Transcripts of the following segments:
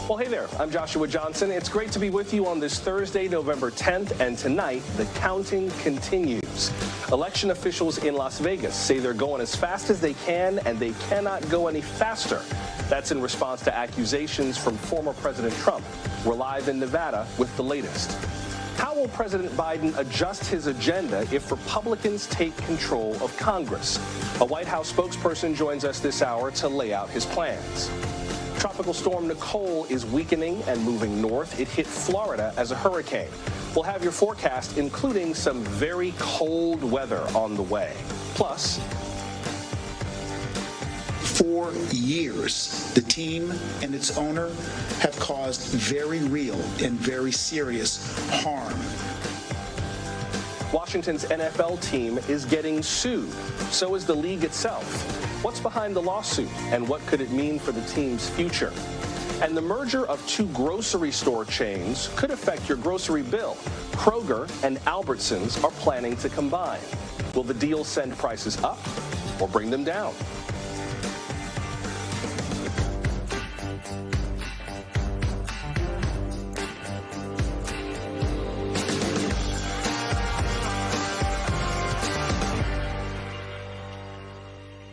Well, hey there, I'm Joshua Johnson. It's great to be with you on this Thursday, November 10th, and tonight, the counting continues. Election officials in Las Vegas say they're going as fast as they can, and they cannot go any faster. That's in response to accusations from former President Trump. We're live in Nevada with the latest. How will President Biden adjust his agenda if Republicans take control of Congress? A White House spokesperson joins us this hour to lay out his plans. Tropical storm Nicole is weakening and moving north. It hit Florida as a hurricane. We'll have your forecast, including some very cold weather on the way. Plus, for years, the team and its owner have caused very real and very serious harm. Washington's NFL team is getting sued. So is the league itself. What's behind the lawsuit, and what could it mean for the team's future? And the merger of two grocery store chains could affect your grocery bill. Kroger and Albertsons are planning to combine. Will the deal send prices up or bring them down?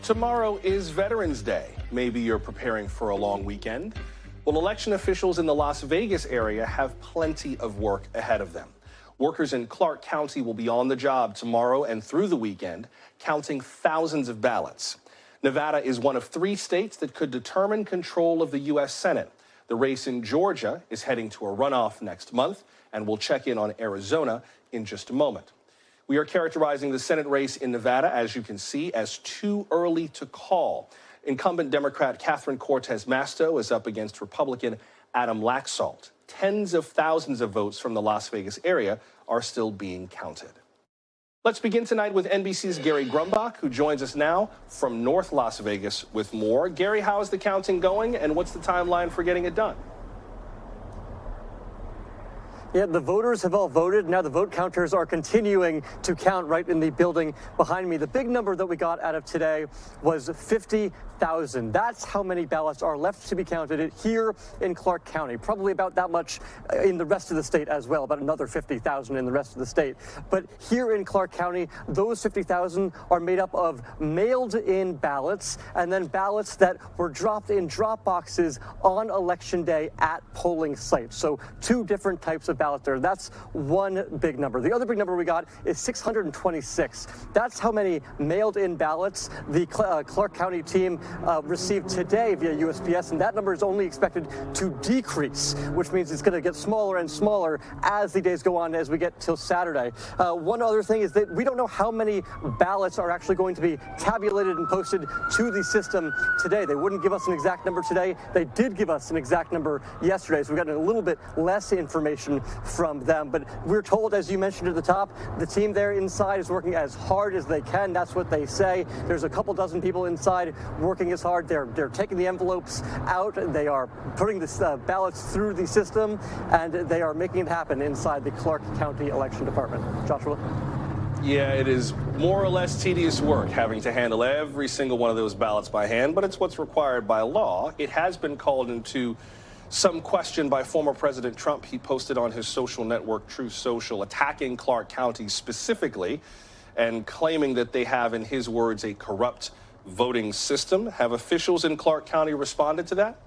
Tomorrow is Veterans Day. Maybe you're preparing for a long weekend. Well, election officials in the Las Vegas area have plenty of work ahead of them. Workers in Clark County will be on the job tomorrow and through the weekend, counting thousands of ballots. Nevada is one of 3 states that could determine control of the U.S. Senate. The race in Georgia is heading to a runoff next month, and we'll check in on Arizona in just a moment. We are characterizing the Senate race in Nevada, as you can see, as too early to call. Incumbent Democrat Catherine Cortez Masto is up against Republican Adam Laxalt. Tens of thousands of votes from the Las Vegas area are still being counted. Let's begin tonight with NBC's Gary Grumbach, who joins us now from North Las Vegas with more. Gary, how is the counting going, and what's the timeline for getting it done? Yeah, the voters have all voted. Now the vote counters are continuing to count right in the building behind me. The big number that we got out of today was 50,000. That's how many ballots are left to be counted here in Clark County. Probably about that much in the rest of the state as well, about another 50,000 in the rest of the state. But here in Clark County, those 50,000 are made up of mailed-in ballots and then ballots that were dropped in drop boxes on Election Day at polling sites. So 2 different types of ballot there. That's one big number. The other big number we got is 626. That's how many mailed-in ballots the Clark County team received today via USPS, and that number is only expected to decrease, which means it's going to get smaller and smaller as the days go on, as we get till Saturday. One other thing is that we don't know how many ballots are actually going to be tabulated and posted to the system today. They wouldn't give us an exact number today. They did give us an exact number yesterday, so we've gotten a little bit less information from them. But we're told, as you mentioned at the top, the team there inside is working as hard as they can. That's what they say. There's a couple dozen people inside working as hard. They're taking the envelopes out. They are putting the ballots through the system, and they are making it happen inside the Clark County Election Department. Joshua? Yeah, it is more or less tedious work having to handle every single one of those ballots by hand, but it's what's required by law. It has been called into some question by former President Trump. He posted on his social network, Truth Social, attacking Clark County specifically and claiming that they have, in his words, a corrupt voting system. Have officials in Clark County responded to that?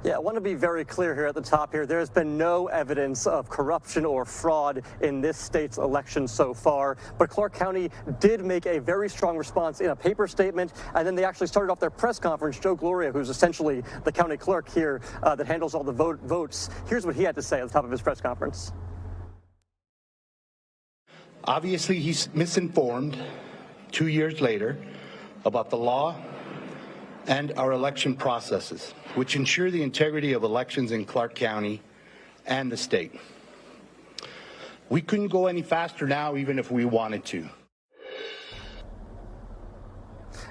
Yeah, I want to be very clear here at the top here. There has been no evidence of corruption or fraud in this state's election so far. But Clark County did make a very strong response in a paper statement, and then they actually started off their press conference. Joe Gloria, who's essentially the county clerk here that handles all the votes, here's what he had to say at the top of his press conference. Obviously, he's misinformed 2 years later about the law and our election processes, which ensure the integrity of elections in Clark County and the state. We couldn't go any faster now, even if we wanted to.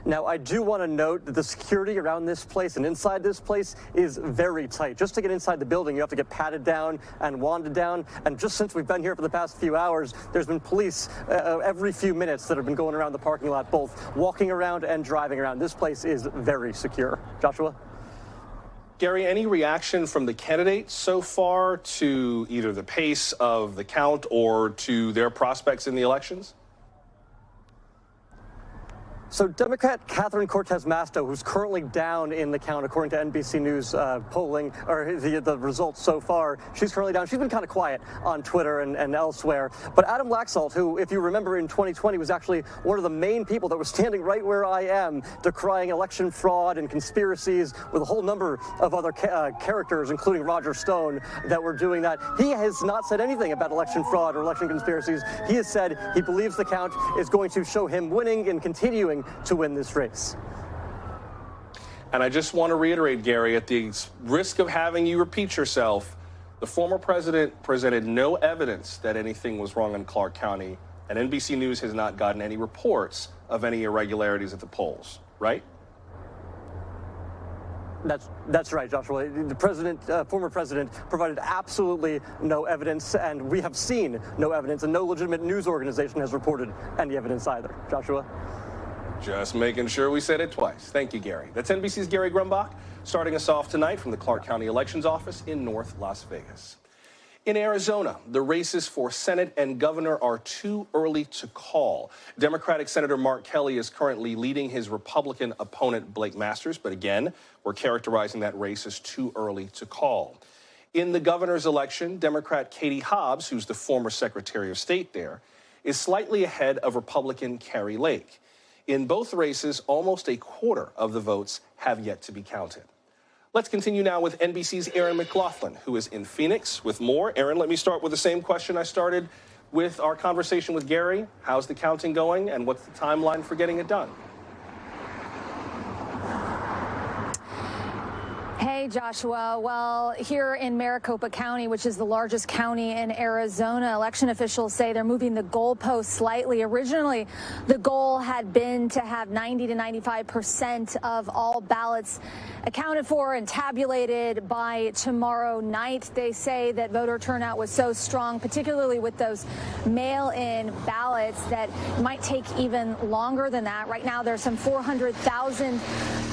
Now, I do want to note that the security around this place and inside this place is very tight. Just to get inside the building, you have to get patted down and wanded down. And just since we've been here for the past few hours, there's been police every few minutes that have been going around the parking lot, both walking around and driving around. This place is very secure. Joshua? Gary, any reaction from the candidates so far to either the pace of the count or to their prospects in the elections? So Democrat Catherine Cortez Masto, who's currently down in the count, according to NBC News polling, or the results so far, she's currently down. She's been kind of quiet on Twitter and elsewhere. But Adam Laxalt, who, if you remember, in 2020 was actually one of the main people that was standing right where I am, decrying election fraud and conspiracies with a whole number of other characters, including Roger Stone, that were doing that. He has not said anything about election fraud or election conspiracies. He has said he believes the count is going to show him winning and continuing to win this race. And I just want to reiterate, Gary, at the risk of having you repeat yourself, the former president presented no evidence that anything was wrong in Clark County, and NBC News has not gotten any reports of any irregularities at the polls, right? That's right, Joshua. The former president, provided absolutely no evidence, and we have seen no evidence, and no legitimate news organization has reported any evidence either. Joshua? Just making sure we said it twice. Thank you, Gary. That's NBC's Gary Grumbach, starting us off tonight from the Clark County Elections Office in North Las Vegas. In Arizona, the races for Senate and governor are too early to call. Democratic Senator Mark Kelly is currently leading his Republican opponent, Blake Masters, but again, we're characterizing that race as too early to call. In the governor's election, Democrat Katie Hobbs, who's the former Secretary of State there, is slightly ahead of Republican Kari Lake. In both races, almost a quarter of the votes have yet to be counted. Let's continue now with NBC's Aaron McLaughlin, who is in Phoenix with more. Aaron, let me start with the same question I started with our conversation with Gary. How's the counting going, and what's the timeline for getting it done? Hey, Joshua. Well, here in Maricopa County, which is the largest county in Arizona, election officials say they're moving the goalpost slightly. Originally, the goal had been to have 90 to 95% of all ballots accounted for and tabulated by tomorrow night. They say that voter turnout was so strong, particularly with those mail-in ballots, that it might take even longer than that. Right now, there's some 400,000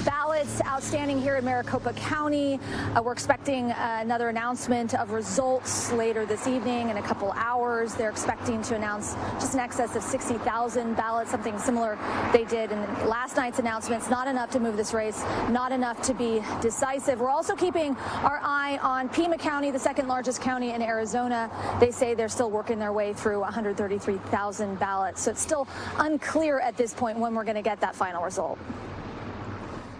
ballots outstanding here in Maricopa County. We're expecting another announcement of results later this evening in a couple hours. They're expecting to announce just in excess of 60,000 ballots, something similar they did in last night's announcements. Not enough to move this race, not enough to be decisive. We're also keeping our eye on Pima County, the second largest county in Arizona. They say they're still working their way through 133,000 ballots. So it's still unclear at this point when we're going to get that final result.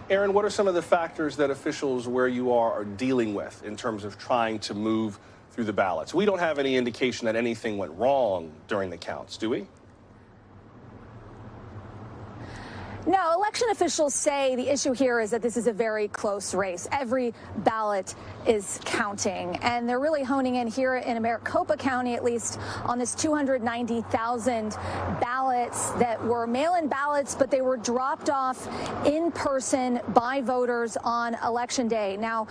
Aaron, what are some of the factors that officials where you are dealing with in terms of trying to move through the ballots? We don't have any indication that anything went wrong during the counts, do we? No, election officials say the issue here is that this is a very close race. Every ballot is counting, and they're really honing in here in Maricopa County, at least, on this 290,000 ballots that were mail-in ballots, but they were dropped off in person by voters on Election Day. Now,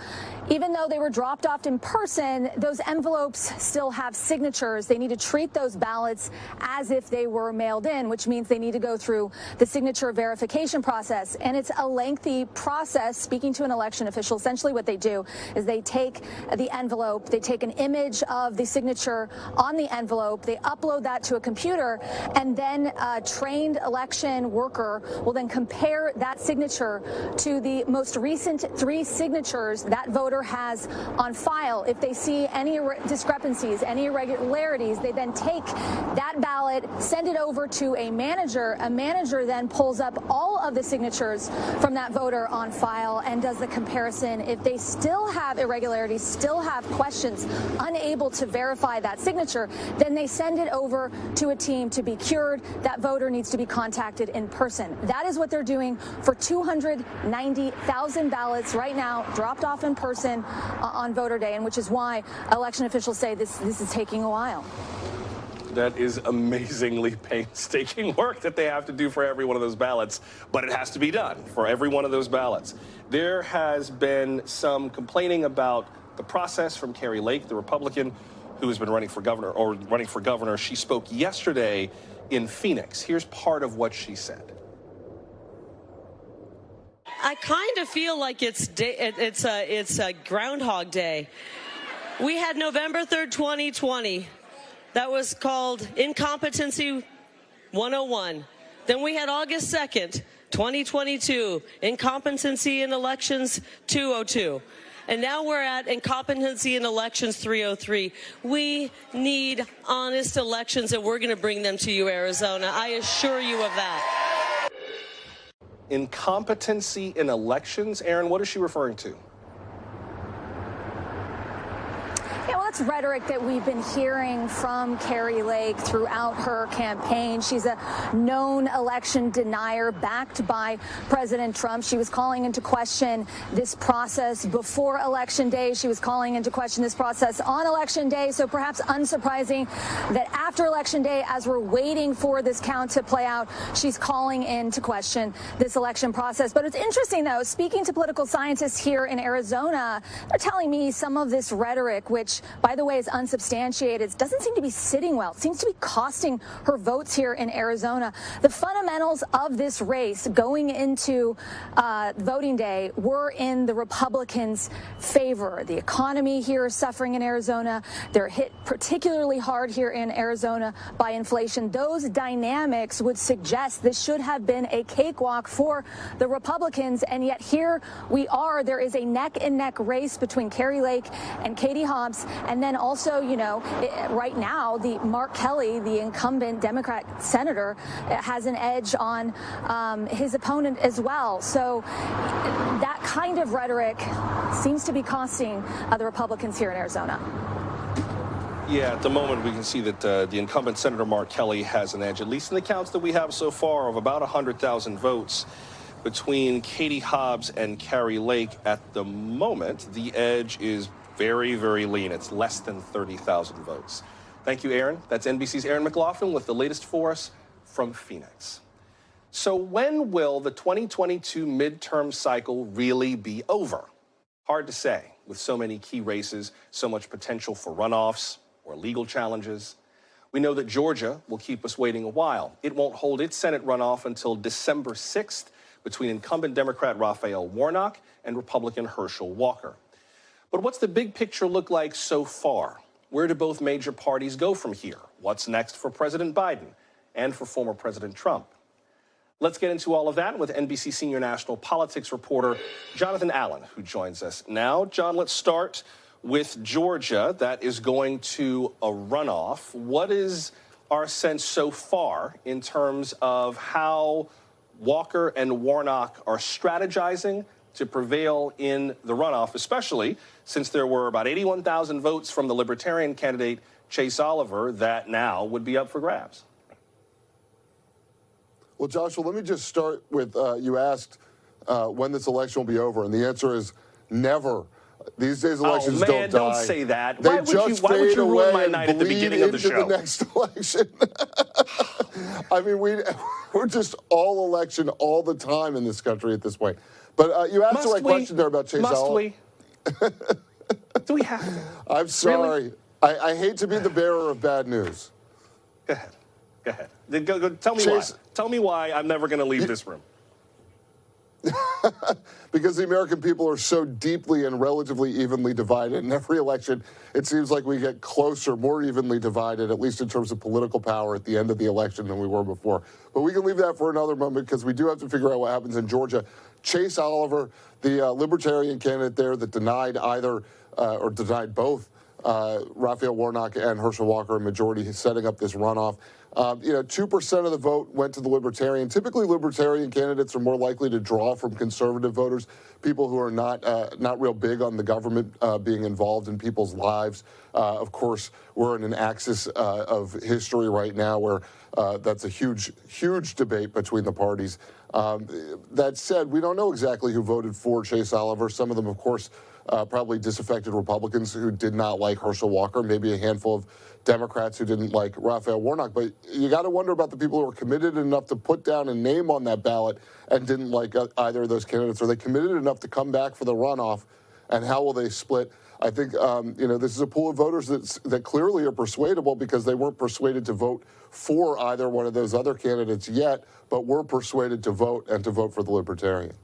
even though they were dropped off in person, those envelopes still have signatures. They need to treat those ballots as if they were mailed in, which means they need to go through the signature verification process, and it's a lengthy process. Speaking to an election official, essentially what they do is they take the envelope, they take an image of the signature on the envelope, they upload that to a computer, and then a trained election worker will then compare that signature to the most recent 3 signatures that voter has on file. If they see any discrepancies, any irregularities, they then take that ballot, send it over to a manager. A manager then pulls up all of the signatures from that voter on file and does the comparison. If they still have irregularities, still have questions, unable to verify that signature, then they send it over to a team to be cured. That voter needs to be contacted in person. That is what they're doing for 290,000 ballots right now, dropped off in person on voter day, and which is why election officials say this is taking a while. That is amazingly painstaking work that they have to do for every one of those ballots, but it has to be done for every one of those ballots. There has been some complaining about the process from Kari Lake, the Republican who has been running for governor. She spoke yesterday in Phoenix. Here's part of what she said. I kind of feel like it's a Groundhog Day. We had November 3rd, 2020. That was called Incompetency 101. Then we had August 2nd, 2022, Incompetency in Elections 202. And now we're at Incompetency in Elections 303. We need honest elections, and we're going to bring them to you, Arizona. I assure you of that. Incompetency in elections? Aaron, what is she referring to? Yeah, well, that's rhetoric that we've been hearing from Kari Lake throughout her campaign. She's a known election denier backed by President Trump. She was calling into question this process before Election Day. She was calling into question this process on Election Day. So perhaps unsurprising that after Election Day, as we're waiting for this count to play out, she's calling into question this election process. But it's interesting, though, speaking to political scientists here in Arizona, they're telling me some of this rhetoric, which, by the way, is unsubstantiated, doesn't seem to be sitting well. It seems to be costing her votes here in Arizona. The fundamentals of this race going into voting day were in the Republicans' favor. The economy here is suffering in Arizona. They're hit particularly hard here in Arizona by inflation. Those dynamics would suggest this should have been a cakewalk for the Republicans, and yet here we are. There is a neck-and-neck race between Kari Lake and Katie Hobbs. And then also, you know, right now, Mark Kelly, the incumbent Democrat senator, has an edge on his opponent as well. So that kind of rhetoric seems to be costing the Republicans here in Arizona. Yeah, at the moment we can see that the incumbent Senator Mark Kelly has an edge, at least in the counts that we have so far, of about 100,000 votes between Katie Hobbs and Kari Lake. At the moment, the edge is very, very lean. It's less than 30,000 votes. Thank you, Aaron. That's NBC's Aaron McLaughlin with the latest for us from Phoenix. So when will the 2022 midterm cycle really be over? Hard to say, with so many key races, so much potential for runoffs or legal challenges. We know that Georgia will keep us waiting a while. It won't hold its Senate runoff until December 6th between incumbent Democrat Raphael Warnock and Republican Herschel Walker. But what's the big picture look like so far? Where do both major parties go from here? What's next for President Biden and for former President Trump? Let's get into all of that with NBC senior national politics reporter Jonathan Allen, who joins us now. John, let's start with Georgia. That is going to a runoff. What is our sense so far in terms of how Walker and Warnock are strategizing to prevail in the runoff, especially since there were about 81,000 votes from the Libertarian candidate Chase Oliver that now would be up for grabs? Well, Joshua, let me just start with you asked when this election will be over, and the answer is never. These days, elections don't die. Don't say that. They why would you ruin my night at the beginning of the show? The next election. I mean, we're just all election all the time in this country at this point. But you asked the right question there about Chase Oliver. Do we have to? I'm sorry. Really? I hate to be the bearer of bad news. Go ahead. Go ahead. Go, tell me why. Tell me why I'm never going to leave this room. Because the American people are so deeply and relatively evenly divided. In every election, it seems like we get closer, more evenly divided, at least in terms of political power at the end of the election than we were before. But we can leave that for another moment because we do have to figure out what happens in Georgia. Chase Oliver, the Libertarian candidate there that denied either or denied both Raphael Warnock and Herschel Walker, a majority, setting up this runoff. 2% of the vote went to the Libertarian. Typically, Libertarian candidates are more likely to draw from conservative voters, people who are not real big on the government being involved in people's lives. Of course, we're in an axis of history right now where that's a huge debate between the parties. That said, we don't know exactly who voted for Chase Oliver. Some of them, of course, probably disaffected Republicans who did not like Herschel Walker, maybe a handful of Democrats who didn't like Raphael Warnock. But you got to wonder about the people who are committed enough to put down a name on that ballot and didn't like either of those candidates. Are they committed enough to come back for the runoff, and how will they split? I think, this is a pool of voters that clearly are persuadable because they weren't persuaded to vote for either one of those other candidates yet, but were persuaded to vote and to vote for the Libertarian.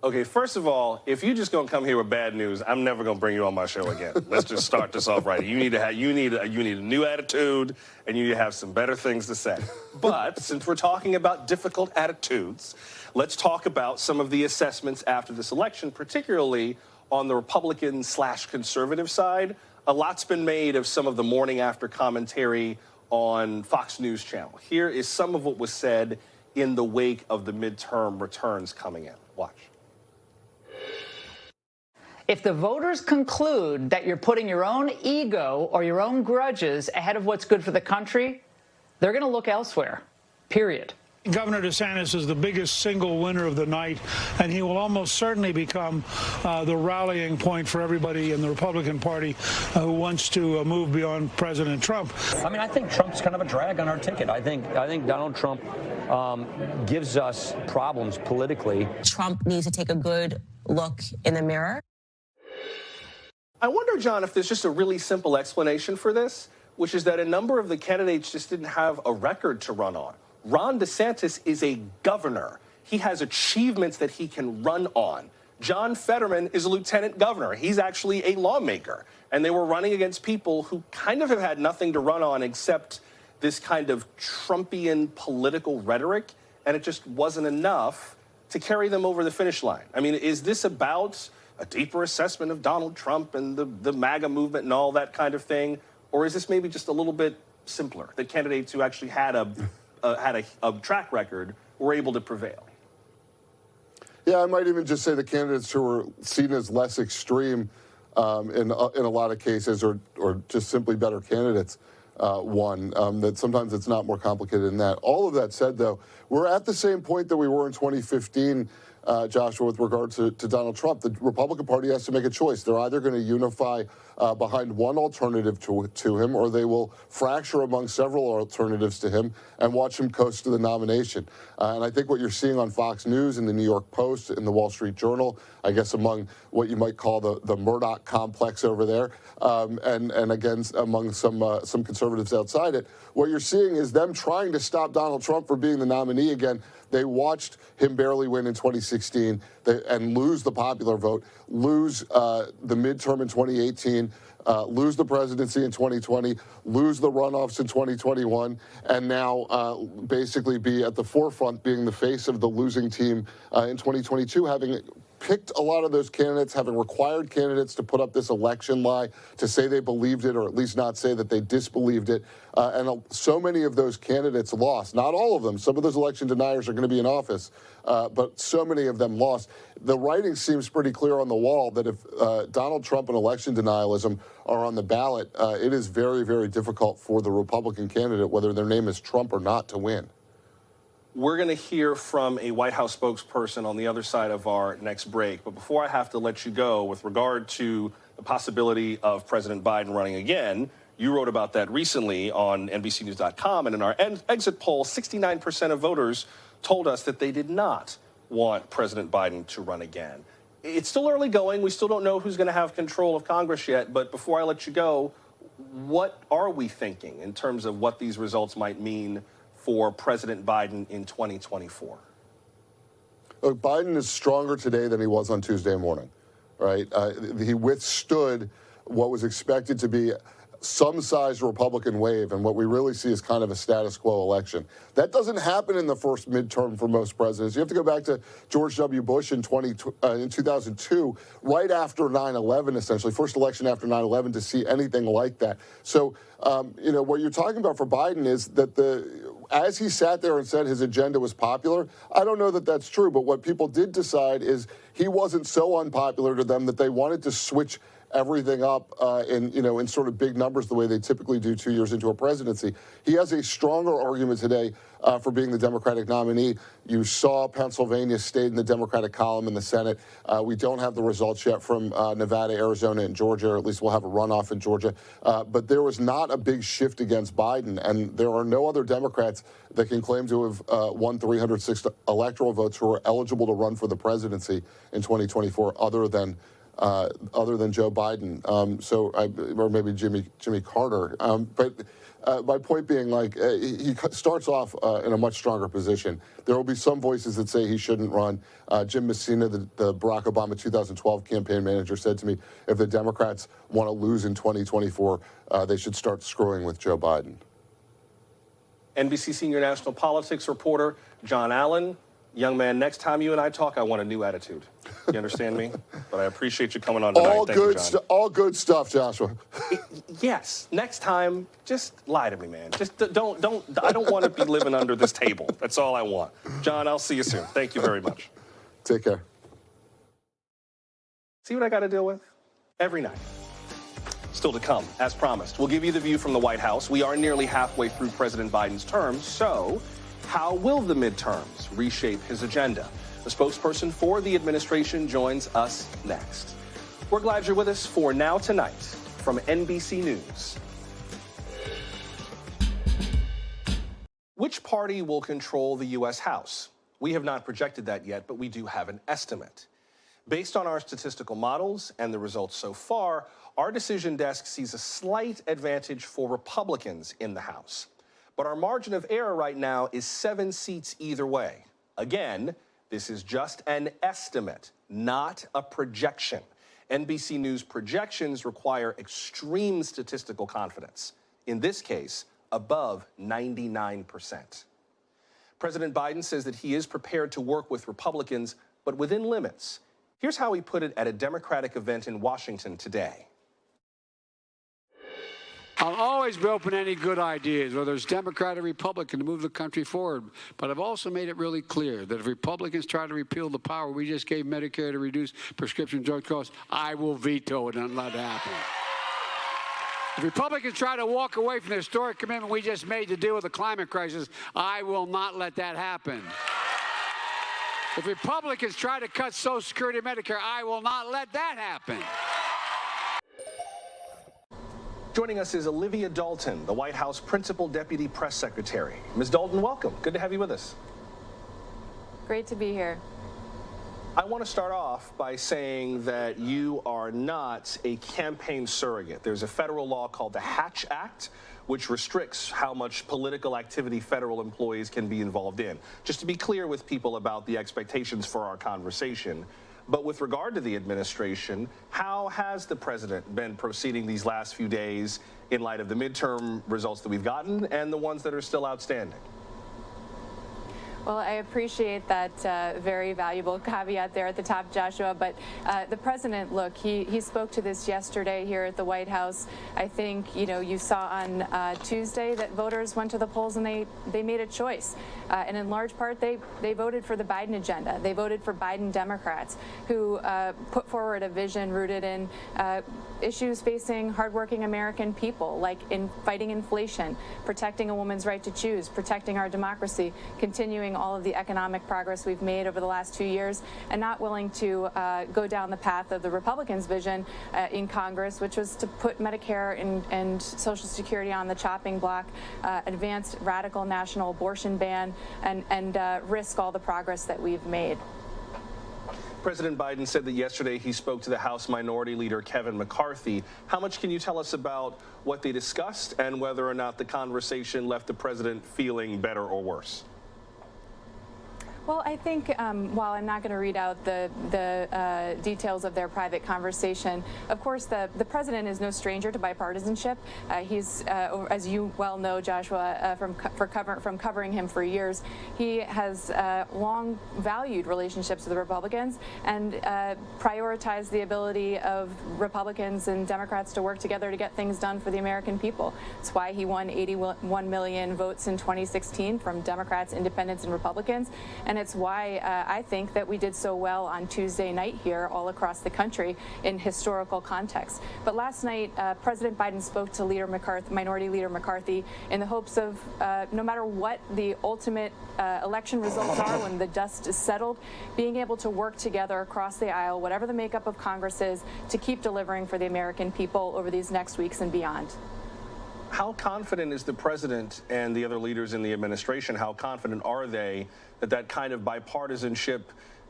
Okay, first of all, if you just gonna come here with bad news, I'm never gonna bring you on my show again. Let's just start this off right. You need a new attitude, and you need to have some better things to say. But since we're talking about difficult attitudes, let's talk about some of the assessments after this election, particularly on the Republican/conservative side. A lot's been made of some of the morning after commentary on Fox News Channel. Here is some of what was said in the wake of the midterm returns coming in. Watch. If the voters conclude that you're putting your own ego or your own grudges ahead of what's good for the country, they're going to look elsewhere, period. Governor DeSantis is the biggest single winner of the night, and he will almost certainly become the rallying point for everybody in the Republican Party who wants to move beyond President Trump. I mean, I think Trump's kind of a drag on our ticket. I think Donald Trump gives us problems politically. Trump needs to take a good look in the mirror. I wonder, John, if there's just a really simple explanation for this, which is that a number of the candidates just didn't have a record to run on. Ron DeSantis is a governor. He has achievements that he can run on. John Fetterman is a lieutenant governor. He's actually a lawmaker. And they were running against people who kind of have had nothing to run on except this kind of Trumpian political rhetoric. And it just wasn't enough to carry them over the finish line. I mean, is this about a deeper assessment of Donald Trump and the MAGA movement and all that kind of thing? Or is this maybe just a little bit simpler, that candidates who actually had a track record were able to prevail? Yeah, I might even just say the candidates who were seen as less extreme in a lot of cases, or just simply better candidates, won. That sometimes it's not more complicated than that. All of that said, though, we're at the same point that we were in 2015, Joshua, with regard to Donald Trump. The Republican Party has to make a choice. They're either going to unify behind one alternative to him, or they will fracture among several alternatives to him and watch him coast to the nomination. And I think what you're seeing on Fox News, in the New York Post, in the Wall Street Journal, I guess among what you might call the Murdoch complex over there, and again among some conservatives outside it, what you're seeing is them trying to stop Donald Trump from being the nominee again. They watched him barely win in 2016 and lose the popular vote, lose the midterm in 2018, lose the presidency in 2020, lose the runoffs in 2021, and now basically be at the forefront, being the face of the losing team in 2022, having picked a lot of those candidates, having required candidates to put up this election lie, to say they believed it, or at least not say that they disbelieved it. And so many of those candidates lost. Not all of them. Some of those election deniers are going to be in office, but so many of them lost. The writing seems pretty clear on the wall that if Donald Trump and election denialism are on the ballot, it is very, very difficult for the Republican candidate, whether their name is Trump or not, to win. We're going to hear from a White House spokesperson on the other side of our next break. But before I have to let you go, with regard to the possibility of President Biden running again, you wrote about that recently on NBCNews.com. And in our exit poll, 69% of voters told us that they did not want President Biden to run again. It's still early going. We still don't know who's going to have control of Congress yet. But before I let you go, what are we thinking in terms of what these results might mean for President Biden in 2024? Look, Biden is stronger today than he was on Tuesday morning, right? He withstood what was expected to be some size Republican wave, and what we really see is kind of a status quo election. That doesn't happen in the first midterm for most presidents. You have to go back to George W. Bush in 2002, right after 9/11, essentially, first election after 9/11, to see anything like that. So, what you're talking about for Biden is that as he sat there and said his agenda was popular, I don't know that that's true, but what people did decide is he wasn't so unpopular to them that they wanted to switch everything up in sort of big numbers the way they typically do 2 years into a presidency. He has a stronger argument today for being the Democratic nominee. You saw Pennsylvania stayed in the Democratic column in the Senate. We don't have the results yet from Nevada, Arizona, and Georgia, or at least we'll have a runoff in Georgia. But there was not a big shift against Biden, and there are no other Democrats that can claim to have won 306 electoral votes who are eligible to run for the presidency in 2024 other than Joe Biden, or maybe Jimmy Carter. But My point being, like, he starts off in a much stronger position. There will be some voices that say he shouldn't run. Jim Messina, the Barack Obama 2012 campaign manager, said to me, if the Democrats want to lose in 2024, they should start screwing with Joe Biden. NBC senior national politics reporter John Allen. Young man, next time you and I talk, I want a new attitude. You understand me? But I appreciate you coming on tonight. All good stuff, Joshua. Yes. Next time, just lie to me, man. Just don't. I don't want to be living under this table. That's all I want. John, I'll see you soon. Thank you very much. Take care. See what I got to deal with? Every night. Still to come, as promised. We'll give you the view from the White House. We are nearly halfway through President Biden's term, so how will the midterms reshape his agenda? The spokesperson for the administration joins us next. We're glad you're with us for Now Tonight from NBC News. Which party will control the U.S. House? We have not projected that yet, but we do have an estimate. Based on our statistical models and the results so far, our decision desk sees a slight advantage for Republicans in the House. But our margin of error right now is 7 seats either way. Again, this is just an estimate, not a projection. NBC News projections require extreme statistical confidence. In this case, above 99%. President Biden says that he is prepared to work with Republicans, but within limits. Here's how he put it at a Democratic event in Washington today. I'll always be open to any good ideas, whether it's Democrat or Republican, to move the country forward. But I've also made it really clear that if Republicans try to repeal the power we just gave Medicare to reduce prescription drug costs, I will veto it and let it happen. If Republicans try to walk away from the historic commitment we just made to deal with the climate crisis, I will not let that happen. If Republicans try to cut Social Security and Medicare, I will not let that happen. Joining us is Olivia Dalton, the White House Principal Deputy Press Secretary. Ms. Dalton, welcome. Good to have you with us. Great to be here. I want to start off by saying that you are not a campaign surrogate. There's a federal law called the Hatch Act, which restricts how much political activity federal employees can be involved in. Just to be clear with people about the expectations for our conversation. But with regard to the administration, how has the president been proceeding these last few days in light of the midterm results that we've gotten and the ones that are still outstanding? Well, I appreciate that very valuable caveat there at the top, Joshua. But the president, look, he spoke to this yesterday here at the White House. I think, you saw on Tuesday that voters went to the polls and they made a choice. And in large part, they voted for the Biden agenda. They voted for Biden Democrats who put forward a vision rooted in issues facing hardworking American people, like in fighting inflation, protecting a woman's right to choose, protecting our democracy, continuing all of the economic progress we've made over the last 2 years, and not willing to go down the path of the Republicans' vision in Congress, which was to put Medicare and Social Security on the chopping block, advance radical national abortion ban, and risk all the progress that we've made. President Biden said that yesterday he spoke to the House Minority Leader Kevin McCarthy. How much can you tell us about what they discussed and whether or not the conversation left the president feeling better or worse? Well, I think while I'm not going to read out the details of their private conversation, of course, the president is no stranger to bipartisanship. He's, as you well know, Joshua, from covering him for years, he has long valued relationships with the Republicans and prioritized the ability of Republicans and Democrats to work together to get things done for the American people. It's why he won 81 million votes in 2016 from Democrats, Independents, and Republicans. And it's why I think that we did so well on Tuesday night here all across the country in historical context. But last night, President Biden spoke to Minority Leader McCarthy in the hopes of, no matter what the ultimate election results are when the dust is settled, being able to work together across the aisle, whatever the makeup of Congress is, to keep delivering for the American people over these next weeks and beyond. How confident is the president and the other leaders in the administration? How confident are they that that kind of bipartisanship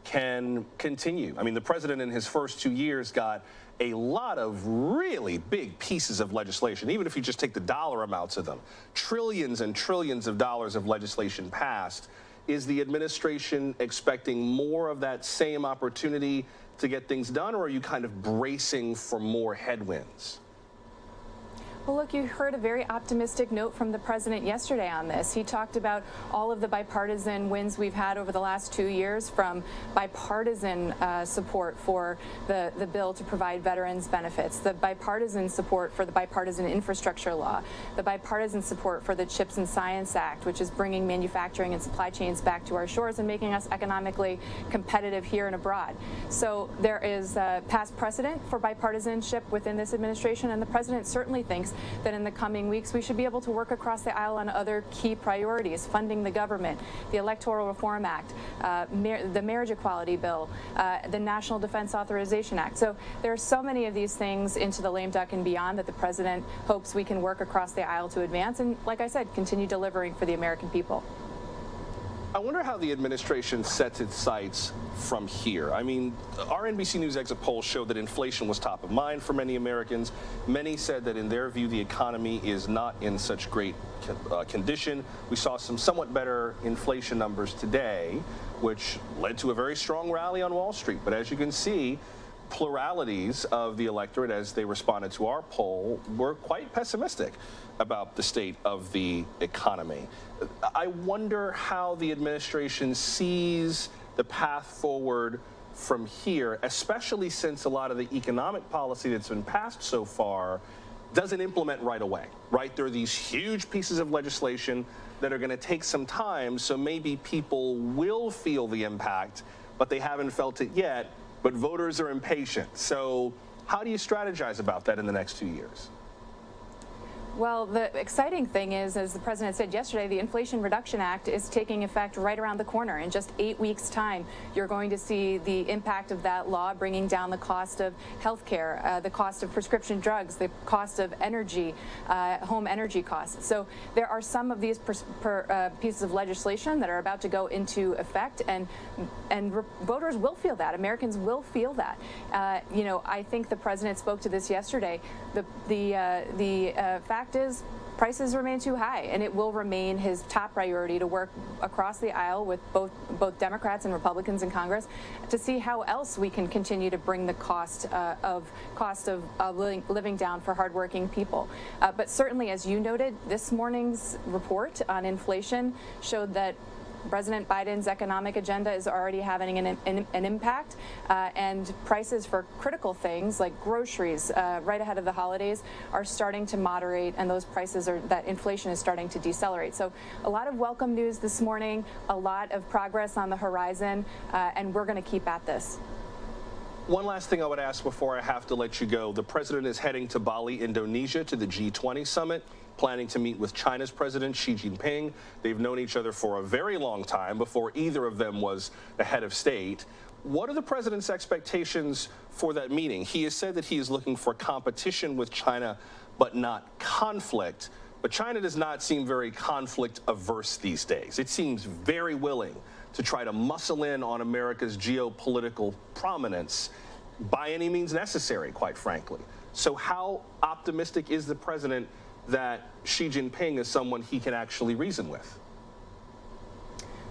can continue. I mean, the president in his first 2 years got a lot of really big pieces of legislation, even if you just take the dollar amounts of them. Trillions and trillions of dollars of legislation passed. Is the administration expecting more of that same opportunity to get things done, or are you kind of bracing for more headwinds? Well, look, you heard a very optimistic note from the president yesterday on this. He talked about all of the bipartisan wins we've had over the last 2 years, from bipartisan support for the bill to provide veterans benefits, the bipartisan support for the bipartisan infrastructure law, the bipartisan support for the CHIPS and Science Act, which is bringing manufacturing and supply chains back to our shores and making us economically competitive here and abroad. So there is past precedent for bipartisanship within this administration, and the president certainly thinks that in the coming weeks we should be able to work across the aisle on other key priorities: funding the government, the Electoral Reform Act, the Marriage Equality Bill, the National Defense Authorization Act. So there are so many of these things into the lame duck and beyond that the president hopes we can work across the aisle to advance and, like I said, continue delivering for the American people. I wonder how the administration sets its sights from here. I mean, our NBC News exit poll showed that inflation was top of mind for many Americans. Many said that in their view, the economy is not in such great condition. We saw some somewhat better inflation numbers today, which led to a very strong rally on Wall Street. But as you can see, pluralities of the electorate, as they responded to our poll, were quite pessimistic about the state of the economy. I wonder how the administration sees the path forward from here, especially since a lot of the economic policy that's been passed so far doesn't implement right away, right? There are these huge pieces of legislation that are going to take some time, so maybe people will feel the impact, but they haven't felt it yet. But voters are impatient. So how do you strategize about that in the next 2 years? Well, the exciting thing is, as the president said yesterday, the Inflation Reduction Act is taking effect right around the corner. In just 8 weeks' time, you're going to see the impact of that law bringing down the cost of health care, the cost of prescription drugs, the cost of energy, home energy costs. So there are some of these pieces of legislation that are about to go into effect, and voters will feel that. Americans will feel that. You know, I think the president spoke to this yesterday. The fact is, prices remain too high, and it will remain his top priority to work across the aisle with both Democrats and Republicans in Congress to see how else we can continue to bring the cost of living down for hardworking people. But certainly, as you noted, this morning's report on inflation showed that President Biden's economic agenda is already having an impact, and prices for critical things like groceries right ahead of the holidays are starting to moderate, and that inflation is starting to decelerate. So a lot of welcome news this morning, a lot of progress on the horizon, and we're going to keep at this. One last thing I would ask before I have to let you go. The president is heading to Bali, Indonesia, to the G20 summit, planning to meet with China's president, Xi Jinping. They've known each other for a very long time, before either of them was the head of state. What are the president's expectations for that meeting? He has said that he is looking for competition with China, but not conflict. But China does not seem very conflict averse these days. It seems very willing to try to muscle in on America's geopolitical prominence by any means necessary, quite frankly. So how optimistic is the president that Xi Jinping is someone he can actually reason with?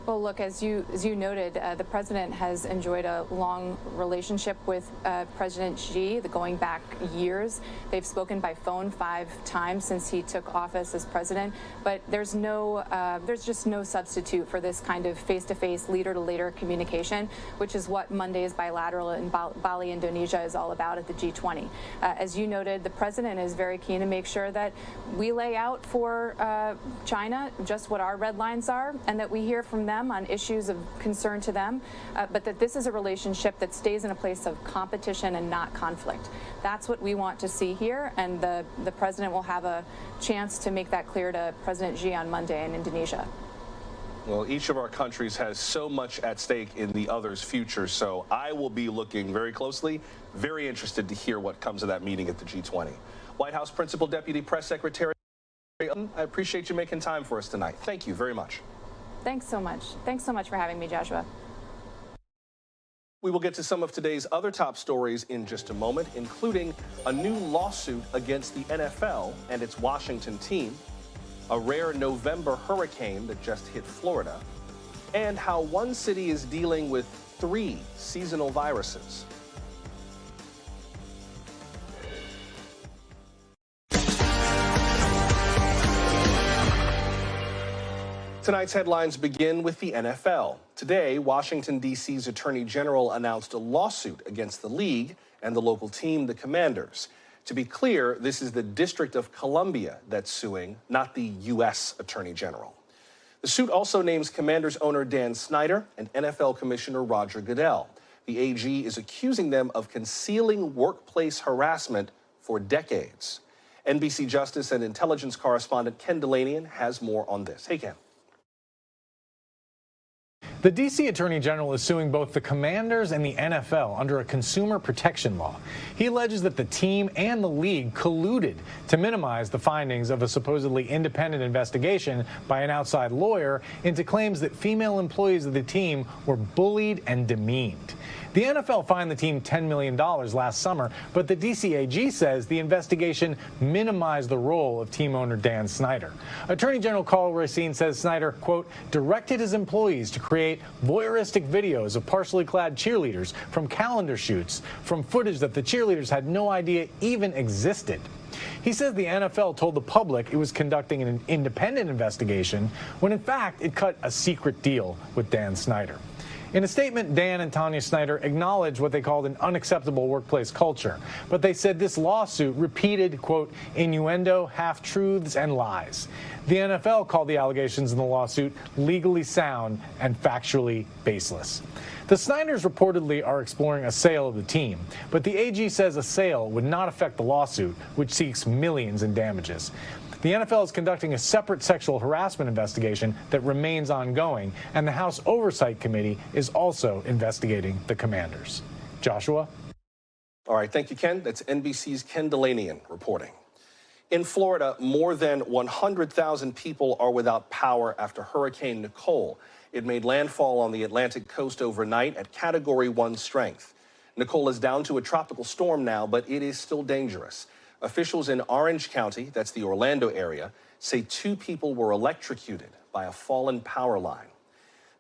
Well, look, as you noted, the president has enjoyed a long relationship with President Xi, going back years. They've spoken by phone 5 times since he took office as president. But there's just no substitute for this kind of face-to-face, leader-to-leader communication, which is what Monday's bilateral in Bali, Indonesia, is all about at the G20. As you noted, the president is very keen to make sure that we lay out for China just what our red lines are, and that we hear from them on issues of concern to them, but that this is a relationship that stays in a place of competition and not conflict. That's what we want to see here, and the president will have a chance to make that clear to President Xi on Monday in Indonesia. Well, each of our countries has so much at stake in the other's future, so I will be looking very closely, very interested to hear what comes of that meeting at the G20. White House Principal Deputy Press Secretary, I appreciate you making time for us tonight. Thank you very much. Thanks so much. Thanks so much for having me, Joshua. We will get to some of today's other top stories in just a moment, including a new lawsuit against the NFL and its Washington team, a rare November hurricane that just hit Florida, and how one city is dealing with 3 seasonal viruses. Tonight's headlines begin with the NFL. Today, Washington, D.C.'s Attorney General announced a lawsuit against the league and the local team, the Commanders. To be clear, this is the District of Columbia that's suing, not the U.S. Attorney General. The suit also names Commanders owner Dan Snyder and NFL Commissioner Roger Goodell. The AG is accusing them of concealing workplace harassment for decades. NBC Justice and Intelligence correspondent Ken Delanian has more on this. Hey, Ken. The D.C. Attorney General is suing both the Commanders and the NFL under a consumer protection law. He alleges that the team and the league colluded to minimize the findings of a supposedly independent investigation by an outside lawyer into claims that female employees of the team were bullied and demeaned. The NFL fined the team $10 million last summer, but the D.C. AG says the investigation minimized the role of team owner Dan Snyder. Attorney General Carl Racine says Snyder, quote, directed his employees to create voyeuristic videos of partially clad cheerleaders from calendar shoots, from footage that the cheerleaders had no idea even existed. He says the NFL told the public it was conducting an independent investigation when, in fact, it cut a secret deal with Dan Snyder. In a statement, Dan and Tanya Snyder acknowledged what they called an unacceptable workplace culture, but they said this lawsuit repeated, quote, innuendo, half-truths, and lies. The NFL called the allegations in the lawsuit legally sound and factually baseless. The Snyders reportedly are exploring a sale of the team, but the AG says a sale would not affect the lawsuit, which seeks millions in damages. The NFL is conducting a separate sexual harassment investigation that remains ongoing, and the House Oversight Committee is also investigating the Commanders. Joshua? All right, thank you, Ken. That's NBC's Ken Delanian reporting. In Florida, more than 100,000 people are without power after Hurricane Nicole. It made landfall on the Atlantic coast overnight at Category 1 strength. Nicole is down to a tropical storm now, but it is still dangerous. Officials in Orange County, that's the Orlando area, say 2 people were electrocuted by a fallen power line.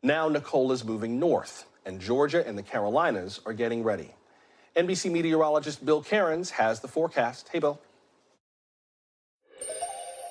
Now Nicole is moving north, and Georgia and the Carolinas are getting ready. NBC meteorologist Bill Cairns has the forecast. Hey, Bill.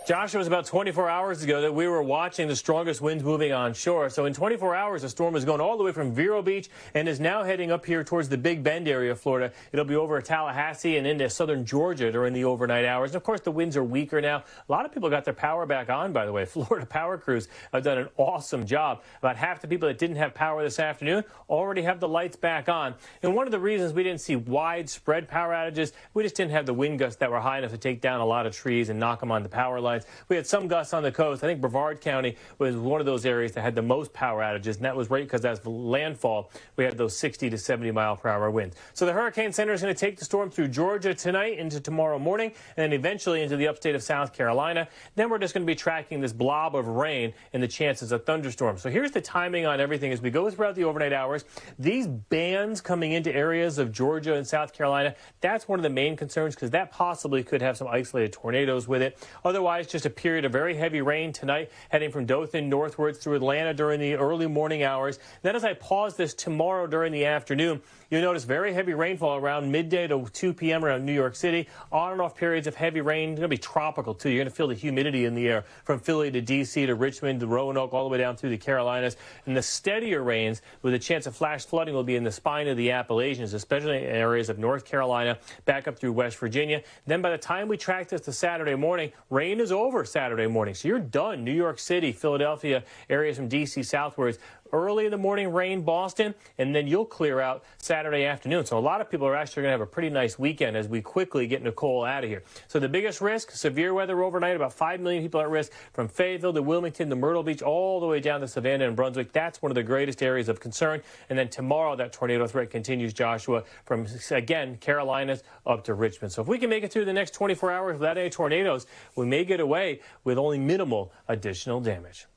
Josh, it was about 24 hours ago that we were watching the strongest winds moving on shore. So in 24 hours, the storm is going all the way from Vero Beach and is now heading up here towards the Big Bend area of Florida. It'll be over Tallahassee and into southern Georgia during the overnight hours. And of course, the winds are weaker now. A lot of people got their power back on, by the way. Florida power crews have done an awesome job. About half the people that didn't have power this afternoon already have the lights back on. And one of the reasons we didn't see widespread power outages, we just didn't have the wind gusts that were high enough to take down a lot of trees and knock them on the power lines. We had some gusts on the coast. I think Brevard County was one of those areas that had the most power outages, and that was right because as landfall, we had those 60 to 70 mile per hour winds. So the Hurricane Center is going to take the storm through Georgia tonight into tomorrow morning, and then eventually into the upstate of South Carolina. Then we're just going to be tracking this blob of rain and the chances of thunderstorms. So here's the timing on everything as we go throughout the overnight hours. These bands coming into areas of Georgia and South Carolina, that's one of the main concerns because that possibly could have some isolated tornadoes with it. Otherwise, just a period of very heavy rain tonight, heading from Dothan northwards through Atlanta during the early morning hours. Then as I pause this tomorrow during the afternoon, you'll notice very heavy rainfall around midday to 2 p.m. around New York City. On and off periods of heavy rain. It's going to be tropical, too. You're going to feel the humidity in the air from Philly to D.C. to Richmond to Roanoke, all the way down through the Carolinas. And the steadier rains with a chance of flash flooding will be in the spine of the Appalachians, especially in areas of North Carolina, back up through West Virginia. Then by the time we track this to Saturday morning, rain is over Saturday morning. So you're done. New York City, Philadelphia, areas from D.C. southwards. Early in the morning, rain, Boston, and then you'll clear out Saturday afternoon. So a lot of people are actually going to have a pretty nice weekend as we quickly get Nicole out of here. So the biggest risk, severe weather overnight, about 5 million people at risk from Fayetteville to Wilmington to Myrtle Beach, all the way down to Savannah and Brunswick. That's one of the greatest areas of concern. And then tomorrow, that tornado threat continues, Joshua, from, again, Carolinas up to Richmond. So if we can make it through the next 24 hours without any tornadoes, we may get away with only minimal additional damage.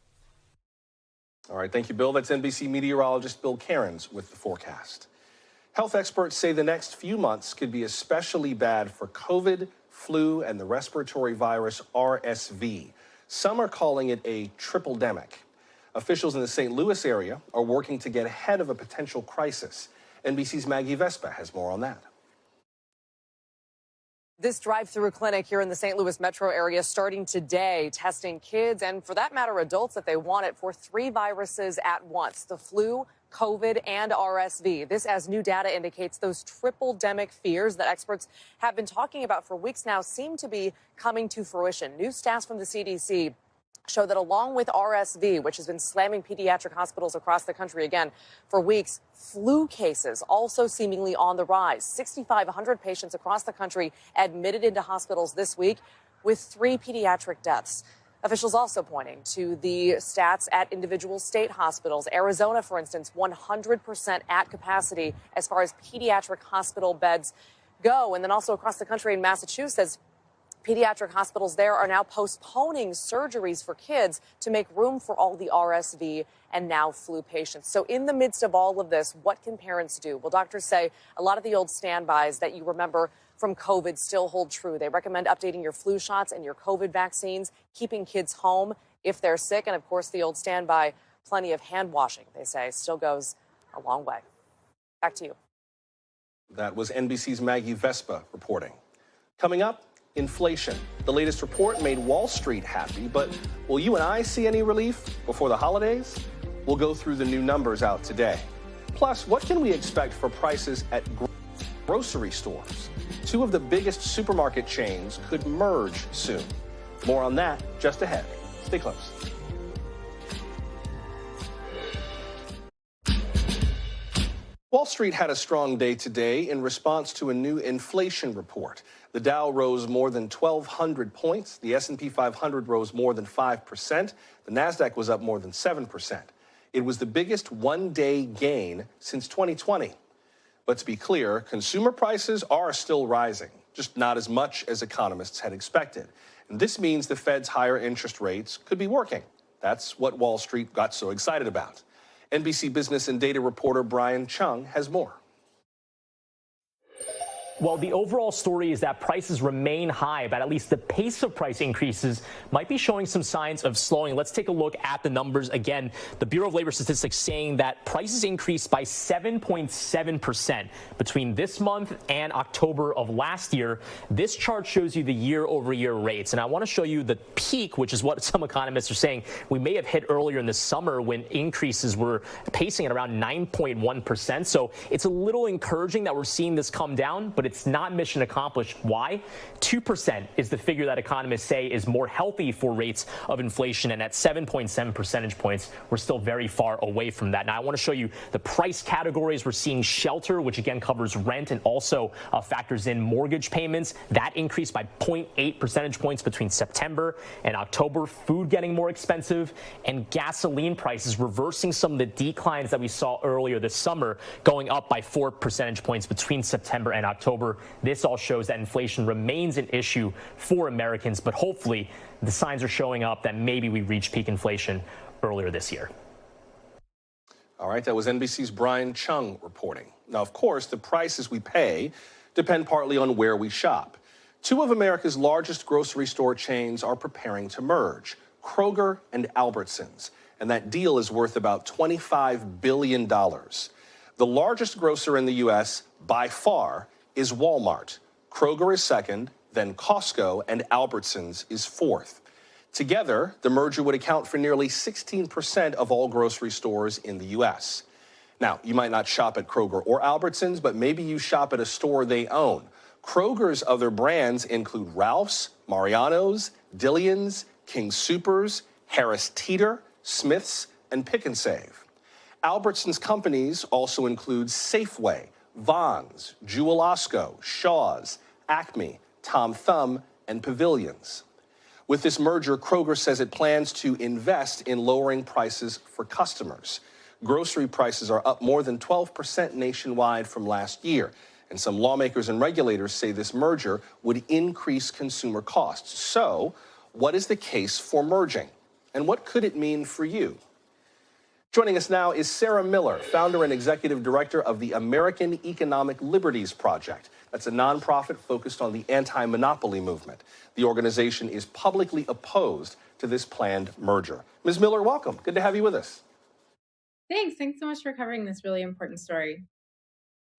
All right, thank you, Bill. That's NBC meteorologist Bill Cairns with the forecast. Health experts say the next few months could be especially bad for COVID, flu, and the respiratory virus RSV. Some are calling it a tripledemic. Officials in the St. Louis area are working to get ahead of a potential crisis. NBC's Maggie Vespa has more on that. This drive-through clinic here in the St. Louis metro area starting today, testing kids and, for that matter, adults if they want it for 3 viruses at once: the flu, COVID, and RSV. This, as new data indicates, those triple-demic fears that experts have been talking about for weeks now seem to be coming to fruition. New stats from the CDC show that along with RSV, which has been slamming pediatric hospitals across the country again for weeks, flu cases also seemingly on the rise. 6,500 patients across the country admitted into hospitals this week, with 3 pediatric deaths. Officials also pointing to the stats at individual state hospitals. Arizona, for instance, 100% at capacity as far as pediatric hospital beds go. And then also across the country in Massachusetts, pediatric hospitals there are now postponing surgeries for kids to make room for all the RSV and now flu patients. So in the midst of all of this, what can parents do? Well, doctors say a lot of the old standbys that you remember from COVID still hold true. They recommend updating your flu shots and your COVID vaccines, keeping kids home if they're sick, and of course the old standby, plenty of hand washing, they say, still goes a long way. Back to you. That was NBC's Maggie Vespa reporting. Coming up, inflation. The latest report made Wall Street happy, but will you and I see any relief before the holidays? We'll go through the new numbers out today. Plus, what can we expect for prices at grocery stores? 2 of the biggest supermarket chains could merge soon. More on that just ahead. Stay close. Wall Street had a strong day today in response to a new inflation report. The Dow rose more than 1,200 points. The S&P 500 rose more than 5%. The Nasdaq was up more than 7%. It was the biggest one-day gain since 2020. But to be clear, consumer prices are still rising, just not as much as economists had expected. And this means the Fed's higher interest rates could be working. That's what Wall Street got so excited about. NBC business and data reporter Brian Chung has more. Well, the overall story is that prices remain high, but at least the pace of price increases might be showing some signs of slowing. Let's take a look at the numbers again. The Bureau of Labor Statistics saying that prices increased by 7.7% between this month and October of last year. This chart shows you the year-over-year rates, and I want to show you the peak, which is what some economists are saying we may have hit earlier in the summer when increases were pacing at around 9.1%. So it's a little encouraging that we're seeing this come down, but it's not mission accomplished. Why? 2% is the figure that economists say is more healthy for rates of inflation, and at 7.7 percentage points, we're still very far away from that. Now, I want to show you the price categories. We're seeing shelter, which again covers rent and also factors in mortgage payments. That increased by 0.8 percentage points between September and October. Food getting more expensive, and gasoline prices reversing some of the declines that we saw earlier this summer, going up by 4 percentage points between September and October. This all shows that inflation remains an issue for Americans, but hopefully the signs are showing up that maybe we reached peak inflation earlier this year. All right, that was NBC's Brian Chung reporting. Now, of course, the prices we pay depend partly on where we shop. 2 of America's largest grocery store chains are preparing to merge, Kroger and Albertsons, and that deal is worth about $25 billion. The largest grocer in the U.S. by far is Walmart. Kroger is second, then Costco, and Albertsons is fourth. Together, the merger would account for nearly 16% of all grocery stores in the U.S. Now, you might not shop at Kroger or Albertsons, but maybe you shop at a store they own. Kroger's other brands include Ralph's, Mariano's, Dillion's, King Soopers, Harris Teeter, Smith's, and Pick 'n Save. Albertsons companies also include Safeway, Vons, Jewel Osco, Shaw's, Acme, Tom Thumb, and Pavilions. With this merger, Kroger says it plans to invest in lowering prices for customers. Grocery prices are up more than 12% nationwide from last year, and some lawmakers and regulators say this merger would increase consumer costs. So, what is the case for merging, and what could it mean for you? Joining us now is Sarah Miller, founder and executive director of the American Economic Liberties Project. That's a nonprofit focused on the anti-monopoly movement. The organization is publicly opposed to this planned merger. Ms. Miller, welcome. Good to have you with us. Thanks. Thanks so much for covering this really important story.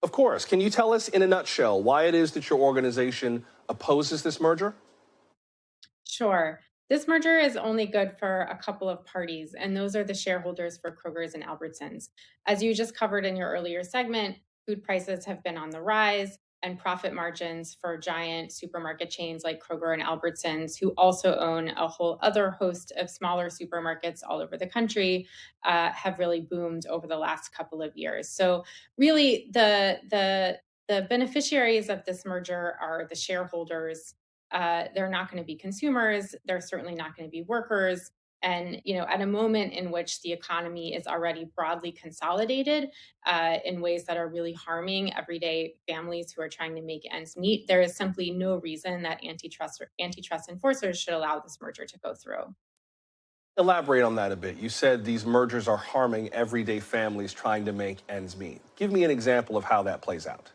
Of course. Can you tell us in a nutshell why it is that your organization opposes this merger? Sure. This merger is only good for a couple of parties, and those are the shareholders for Kroger's and Albertsons. As you just covered in your earlier segment, food prices have been on the rise, and profit margins for giant supermarket chains like Kroger and Albertsons, who also own a whole other host of smaller supermarkets all over the country, have really boomed over the last couple of years. So really, the beneficiaries of this merger are the shareholders. They're not going to be consumers. They're certainly not going to be workers. And, at a moment in which the economy is already broadly consolidated in ways that are really harming everyday families who are trying to make ends meet, there is simply no reason that antitrust enforcers should allow this merger to go through. Elaborate on that a bit. You said these mergers are harming everyday families trying to make ends meet. Give me an example of how that plays out.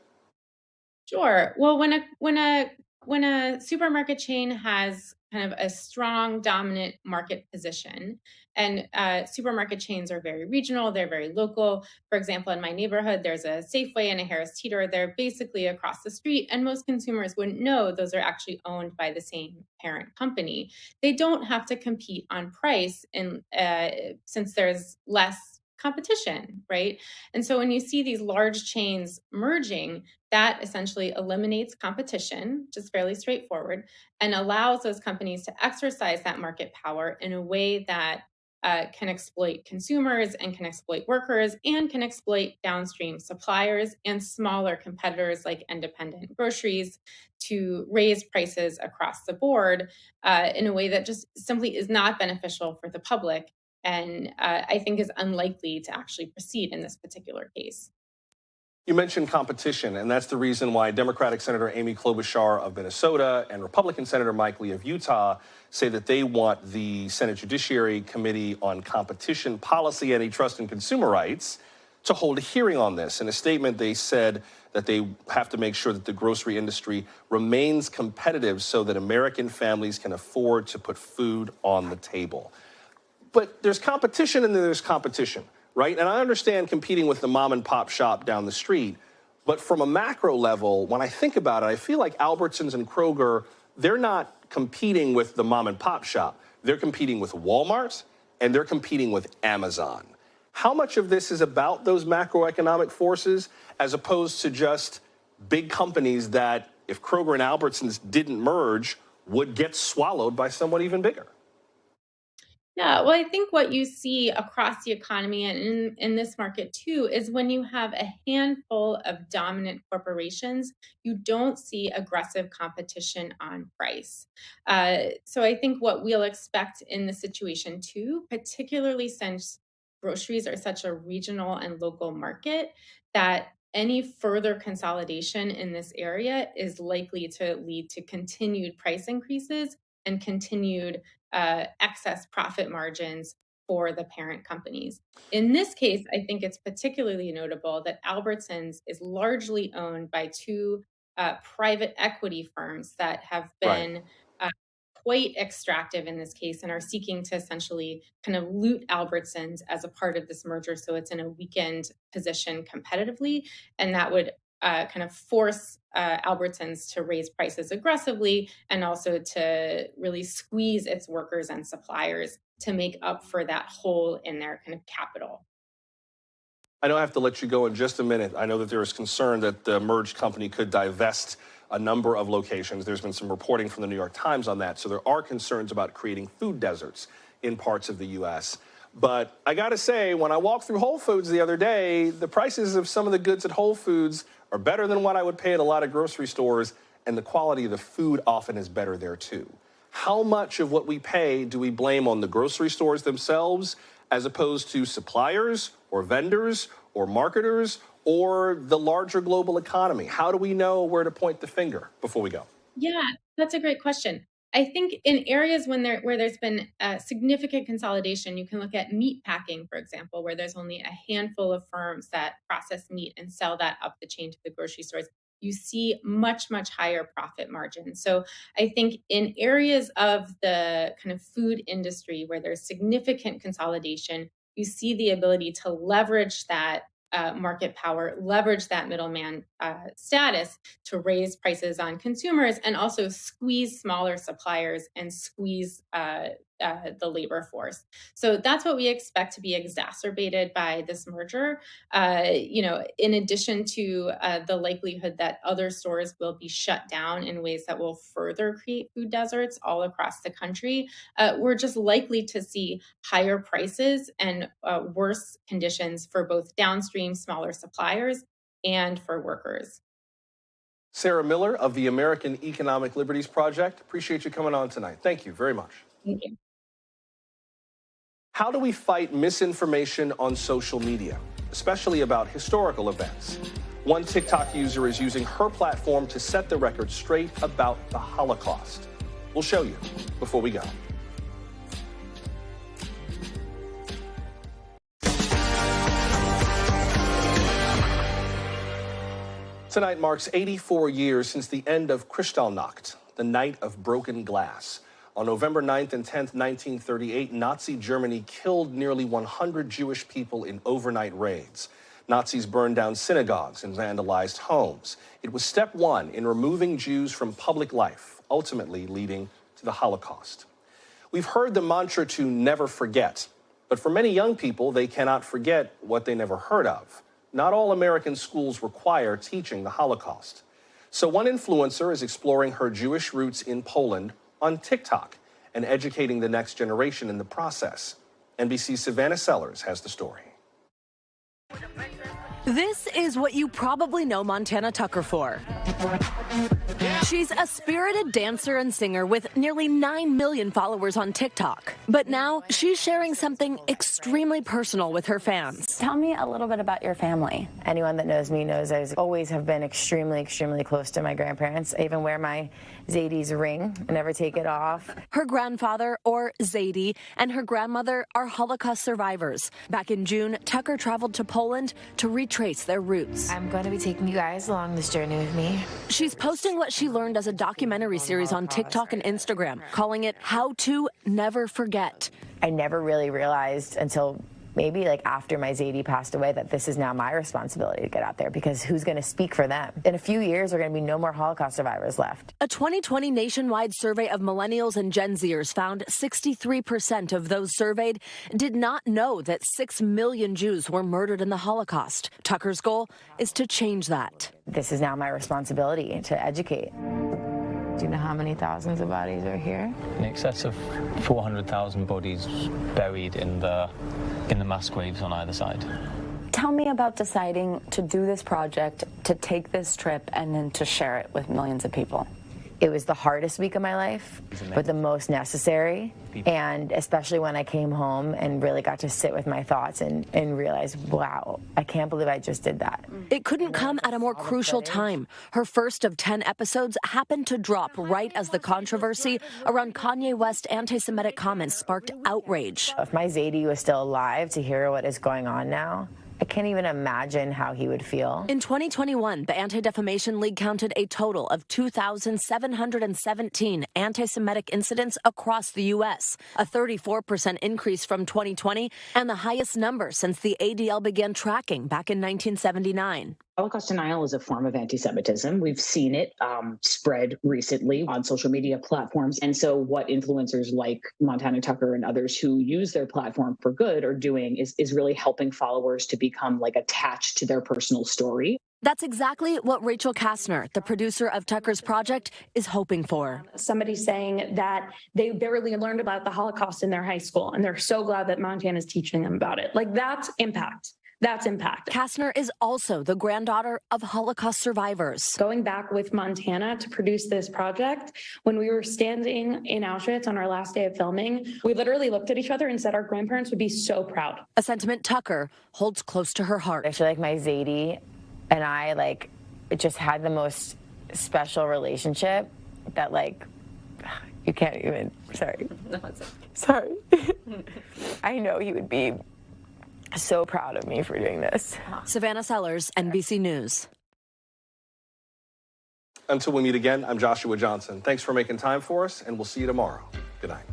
Sure. Well, when a supermarket chain has kind of a strong, dominant market position, and supermarket chains are very regional, they're very local. For example, in my neighborhood, there's a Safeway and a Harris Teeter. They're basically across the street, and most consumers wouldn't know those are actually owned by the same parent company. They don't have to compete on price since there's less competition, right? And so when you see these large chains merging, that essentially eliminates competition, which is fairly straightforward, and allows those companies to exercise that market power in a way that can exploit consumers and can exploit workers and can exploit downstream suppliers and smaller competitors like independent groceries to raise prices across the board in a way that just simply is not beneficial for the public and I think is unlikely to actually proceed in this particular case. You mentioned competition, and that's the reason why Democratic Senator Amy Klobuchar of Minnesota and Republican Senator Mike Lee of Utah say that they want the Senate Judiciary Committee on Competition Policy, Antitrust, and Consumer Rights to hold a hearing on this. In a statement, they said that they have to make sure that the grocery industry remains competitive so that American families can afford to put food on the table. But there's competition and then there's competition, right? And I understand competing with the mom and pop shop down the street, but from a macro level, when I think about it, I feel like Albertsons and Kroger, they're not competing with the mom and pop shop. They're competing with Walmart and they're competing with Amazon. How much of this is about those macroeconomic forces as opposed to just big companies that, if Kroger and Albertsons didn't merge, would get swallowed by someone even bigger? Yeah, well, I think what you see across the economy and in this market too is when you have a handful of dominant corporations, you don't see aggressive competition on price. So I think what we'll expect in the situation too, particularly since groceries are such a regional and local market, that any further consolidation in this area is likely to lead to continued price increases and continued excess profit margins for the parent companies. In this case, I think it's particularly notable that Albertsons is largely owned by two private equity firms that have been quite extractive in this case and are seeking to essentially kind of loot Albertsons as a part of this merger so it's in a weakened position competitively. And that would kind of force Albertsons to raise prices aggressively and also to really squeeze its workers and suppliers to make up for that hole in their kind of capital. I know I have to let you go in just a minute. I know that there is concern that the merged company could divest a number of locations. There's been some reporting from the New York Times on that. So there are concerns about creating food deserts in parts of the U.S. But I got to say, when I walked through Whole Foods the other day, the prices of some of the goods at Whole Foods are better than what I would pay at a lot of grocery stores, and the quality of the food often is better there too. How much of what we pay do we blame on the grocery stores themselves as opposed to suppliers or vendors or marketers or the larger global economy? How do we know where to point the finger before we go? Yeah, that's a great question. I think in areas where there's been significant consolidation, you can look at meat packing, for example, where there's only a handful of firms that process meat and sell that up the chain to the grocery stores. You see much, much higher profit margins. So I think in areas of the kind of food industry where there's significant consolidation, you see the ability to leverage that market power, leverage that middleman status to raise prices on consumers and also squeeze smaller suppliers and squeeze the labor force. So that's what we expect to be exacerbated by this merger. In addition to the likelihood that other stores will be shut down in ways that will further create food deserts all across the country, we're just likely to see higher prices and worse conditions for both downstream smaller suppliers and for workers. Sarah Miller of the American Economic Liberties Project, appreciate you coming on tonight. Thank you very much. Thank you. How do we fight misinformation on social media, especially about historical events? One TikTok user is using her platform to set the record straight about the Holocaust. We'll show you before we go. Tonight marks 84 years since the end of Kristallnacht, the night of broken glass. On November 9th and 10th, 1938, Nazi Germany killed nearly 100 Jewish people in overnight raids. Nazis burned down synagogues and vandalized homes. It was step one in removing Jews from public life, ultimately leading to the Holocaust. We've heard the mantra to never forget, but for many young people, they cannot forget what they never heard of. Not all American schools require teaching the Holocaust. So one influencer is exploring her Jewish roots in Poland on TikTok and educating the next generation in the process. NBC's Savannah Sellers has the story. This is what you probably know Montana Tucker for. She's a spirited dancer and singer with nearly 9 million followers on TikTok. But now she's sharing something extremely personal with her fans. Tell me a little bit about your family. Anyone that knows me knows I always have been extremely, extremely close to my grandparents. I even wear my Zadie's ring. I never take it off. Her grandfather, or Zadie, and her grandmother are Holocaust survivors. Back in June, Tucker traveled to Poland to retrace their roots. I'm going to be taking you guys along this journey with me. She's posting what she learned as a documentary series on TikTok and Instagram, calling it How to Never Forget. I never really realized until maybe like after my Zadie passed away that this is now my responsibility to get out there, because who's going to speak for them? In a few years, there are going to be no more Holocaust survivors left. A 2020 nationwide survey of millennials and Gen Zers found 63% of those surveyed did not know that 6 million Jews were murdered in the Holocaust. Tucker's goal is to change that. This is now my responsibility to educate. Do you know how many thousands of bodies are here? In excess of 400,000 bodies buried in the mass graves on either side. Tell me about deciding to do this project, to take this trip, and then to share it with millions of people. It was the hardest week of my life, but the most necessary. And especially when I came home and really got to sit with my thoughts and realize, wow, I can't believe I just did that. It couldn't come at a more crucial time. Her first of 10 episodes happened to drop right as the controversy around Kanye West's anti-Semitic comments sparked outrage. If my Zadie was still alive to hear what is going on now, I can't even imagine how he would feel. In 2021, the Anti-Defamation League counted a total of 2,717 anti-Semitic incidents across the U.S., a 34% increase from 2020, and the highest number since the ADL began tracking back in 1979. Holocaust denial is a form of anti-Semitism. We've seen it spread recently on social media platforms. And so what influencers like Montana Tucker and others who use their platform for good are doing is really helping followers to become like attached to their personal story. That's exactly what Rachel Kastner, the producer of Tucker's project, is hoping for. Somebody saying that they barely learned about the Holocaust in their high school, and they're so glad that Montana is teaching them about it. Like, that's impact. That's impact. Kastner is also the granddaughter of Holocaust survivors. Going back with Montana to produce this project, when we were standing in Auschwitz on our last day of filming, we literally looked at each other and said our grandparents would be so proud. A sentiment Tucker holds close to her heart. I feel like my Zadie and I just had the most special relationship that You can't even. Sorry. No, it's okay. Sorry. I know he would be so proud of me for doing this. Savannah Sellers, NBC News. Until we meet again, I'm Joshua Johnson. Thanks for making time for us, and we'll see you tomorrow. Good night.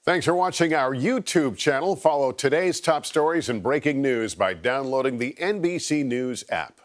Thanks for watching our YouTube channel. Follow today's top stories and breaking news by downloading the NBC News app.